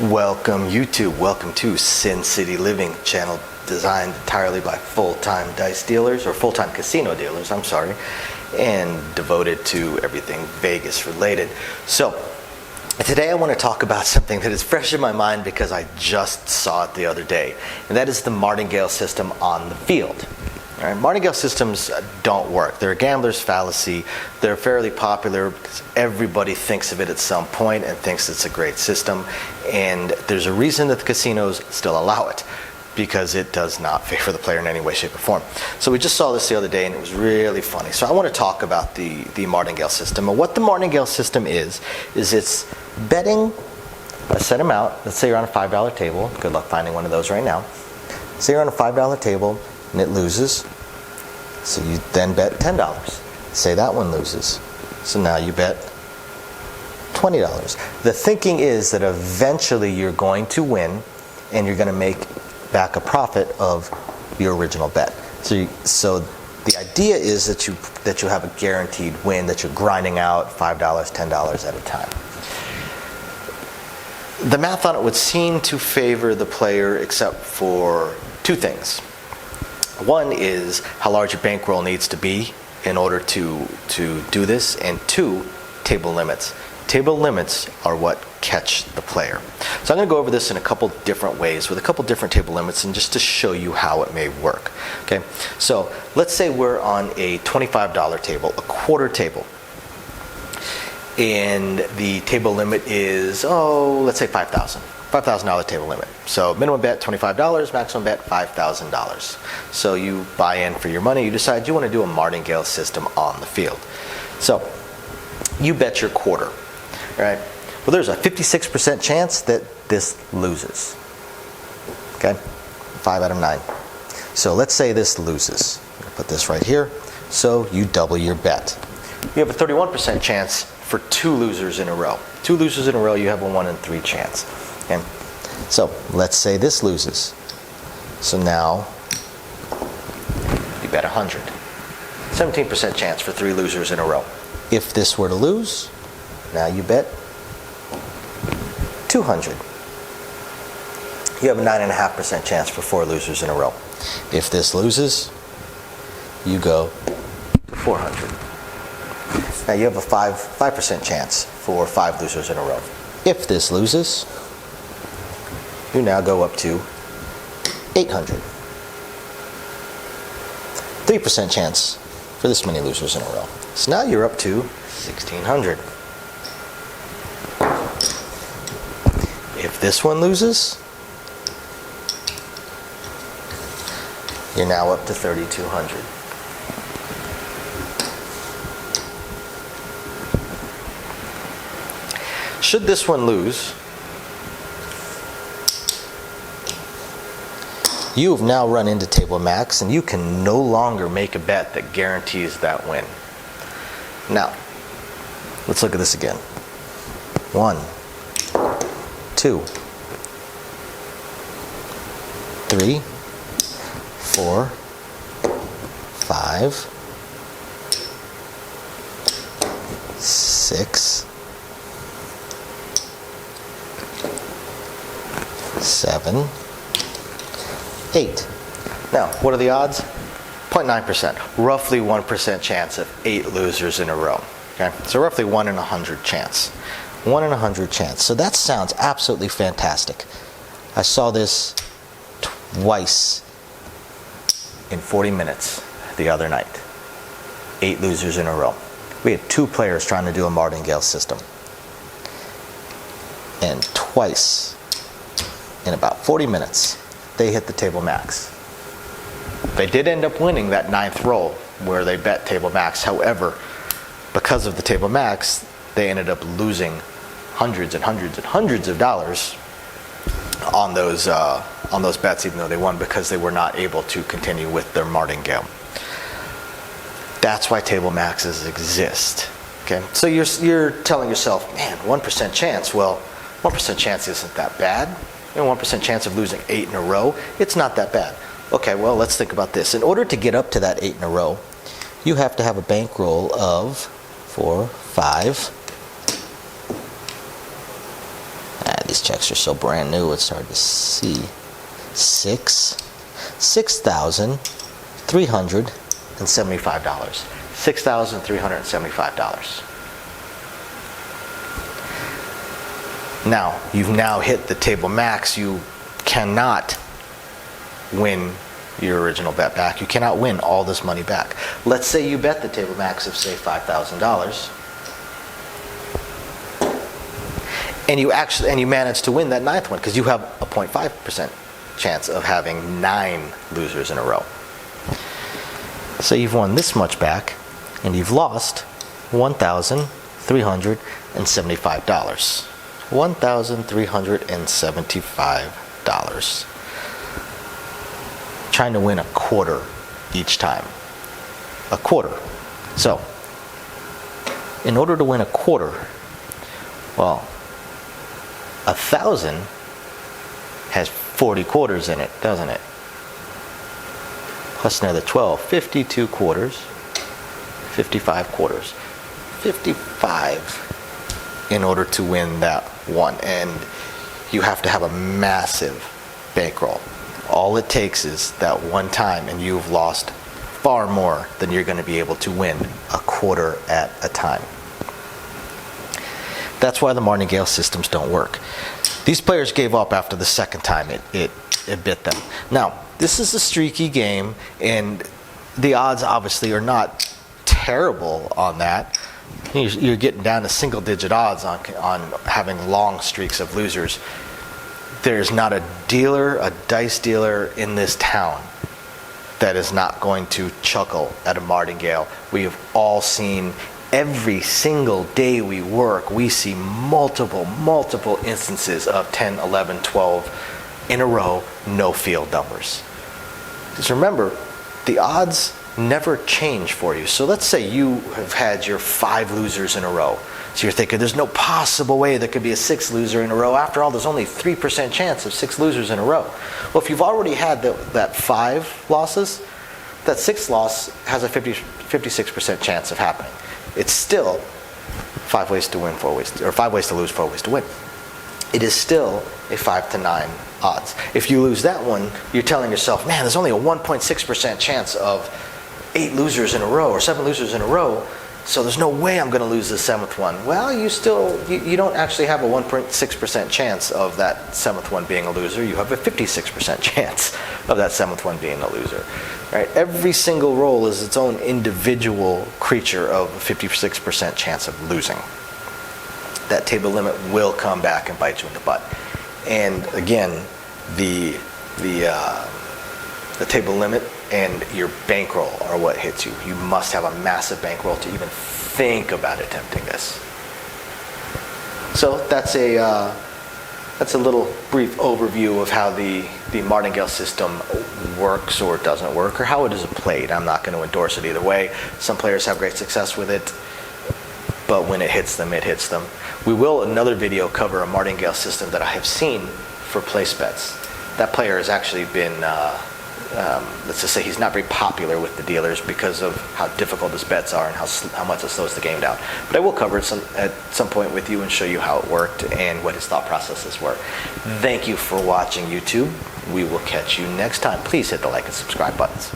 Welcome YouTube, welcome to Sin City Living, channel designed entirely by full-time dice dealers, or full-time casino dealers, I'm sorry, and devoted to everything Vegas related. So, today I want to talk about something that is fresh in my mind because I just saw it the other day, and that is the martingale system on the field. All right, martingale systems don't work. They're a gambler's fallacy. They're fairly popular because everybody thinks of it at some point and thinks it's a great system. And there's a reason that the casinos still allow it, because it does not favor the player in any way, shape, or form. So we just saw this the other day and it was really funny. So I want to talk about the martingale system. And what the martingale system is it's betting a set amount. Let's say you're on a $5 table. Good luck finding one of those right now. Say you're on a $5 table and it loses, so you then bet $10. Say that one loses, so now you bet $20. The thinking is that eventually you're going to win and you're going to make back a profit of your original bet. So the idea is that you have a guaranteed win, that you're grinding out $5, $10 at a time. The math on it would seem to favor the player except for two things. One is how large your bankroll needs to be in order to do this, and two, table limits. Table limits are what catch the player. So I'm going to go over this in a couple different ways with a couple different table limits, and just to show you how it may work. Okay, so let's say we're on a $25 table, a quarter table, and the table limit is, let's say $5,000 table limit. So minimum bet $25, maximum bet $5,000. So you buy in for your money. You decide you want to do a martingale system on the field. So you bet your quarter. All right. Well, there's a 56% chance that this loses. Okay, 5 out of 9. So let's say this loses. I'm going to put this right here. So you double your bet. You have a 31% chance for 2 losers in a row. 2 losers in a row, you have a 1 in 3 chance. Okay. So let's say this loses. So now you bet 100. 17% chance for 3 losers in a row. If this were to lose, now you bet 200. You have a 9.5% chance for 4 losers in a row. If this loses, you go to 400. Now you have a 5% chance for 5 losers in a row. If this loses, you now go up to 800. 3% chance for this many losers in a row. So now you're up to 1600. If this one loses, you're now up to 3200. Should this one lose, you have now run into table max, and you can no longer make a bet that guarantees that win. Now, let's look at this again. 1, 2, 3, 4, 5, 6, 7, 8. Now, what are the odds? 0.9%. Roughly 1% chance of 8 losers in a row. Okay? So roughly 1 in 100 chance. 1 in 100 chance. So that sounds absolutely fantastic. I saw this twice in 40 minutes the other night. 8 losers in a row. We had 2 players trying to do a martingale system. And twice, in about 40 minutes, they hit the table max. They did end up winning that 9th roll where they bet table max. However, because of the table max, they ended up losing hundreds and hundreds and hundreds of dollars on those bets, even though they won, because they were not able to continue with their martingale. That's why table maxes exist. Okay, so you're telling yourself, man, 1% chance. Well, 1% chance isn't that bad. 1% chance of losing 8 in a row, it's not that bad. Okay, well, let's think about this. In order to get up to that 8 in a row, you have to have a bankroll of 4, 5, These checks are so brand new, it's hard to see. $6,375. $6,375. Now, you've now hit the table max. You cannot win your original bet back. You cannot win all this money back. Let's say you bet the table max of, say, $5,000. And you manage to win that ninth one because you have a 0.5% chance of having 9 losers in a row. So you've won this much back, and you've lost $1,375. $1,375. Trying to win a quarter each time. A quarter. So, in order to win a quarter, well, 1,000 has 40 quarters in it, doesn't it? Plus another 12, 52 quarters, 55 quarters. 55 in order to win that one. And you have to have a massive bankroll. All it takes is that one time, and you've lost far more than you're going to be able to win a quarter at a time. That's why the martingale systems don't work. These players gave up after the second time it bit them. Now, this is a streaky game, and the odds obviously are not terrible on that. You're getting down to single-digit odds on having long streaks of losers. There's not a dealer, a dice dealer in this town that is not going to chuckle at a martingale. We have all seen, every single day we work, we see multiple instances of 10, 11, 12 in a row, no field numbers. Just remember, the odds never change for you. So let's say you have had your 5 losers in a row. So you're thinking there's no possible way there could be a 6th loser in a row. After all, there's only 3% chance of 6 losers in a row. Well, if you've already had that 5 losses, that 6th loss has a 56% chance of happening. It's still 5 ways to win, 4 ways to, or 5 ways to lose, 4 ways to win. It is still a 5 to 9 odds. If you lose that one, you're telling yourself, man, there's only a 1.6% chance of 8 losers in a row or 7 losers in a row, so there's no way I'm going to lose the 7th one. Well, you don't actually have a 1.6% chance of that 7th one being a loser. You have a 56% chance of that 7th one being a loser. Right? Every single roll is its own individual creature of a 56% chance of losing. That table limit will come back and bite you in the butt. And again, the table limit and your bankroll are what hits you. You must have a massive bankroll to even think about attempting this. So that's a little brief overview of how the martingale system works or doesn't work, or how it is played. I'm not going to endorse it either way. Some players have great success with it, but when it hits them, it hits them. We will, in another video, cover a martingale system that I have seen for place bets. That player has actually been, let's just say he's not very popular with the dealers because of how difficult his bets are and how much it slows the game down. But I will cover it at some point with you and show you how it worked and what his thought processes were. Thank you for watching, YouTube. We will catch you next time. Please hit the like and subscribe buttons.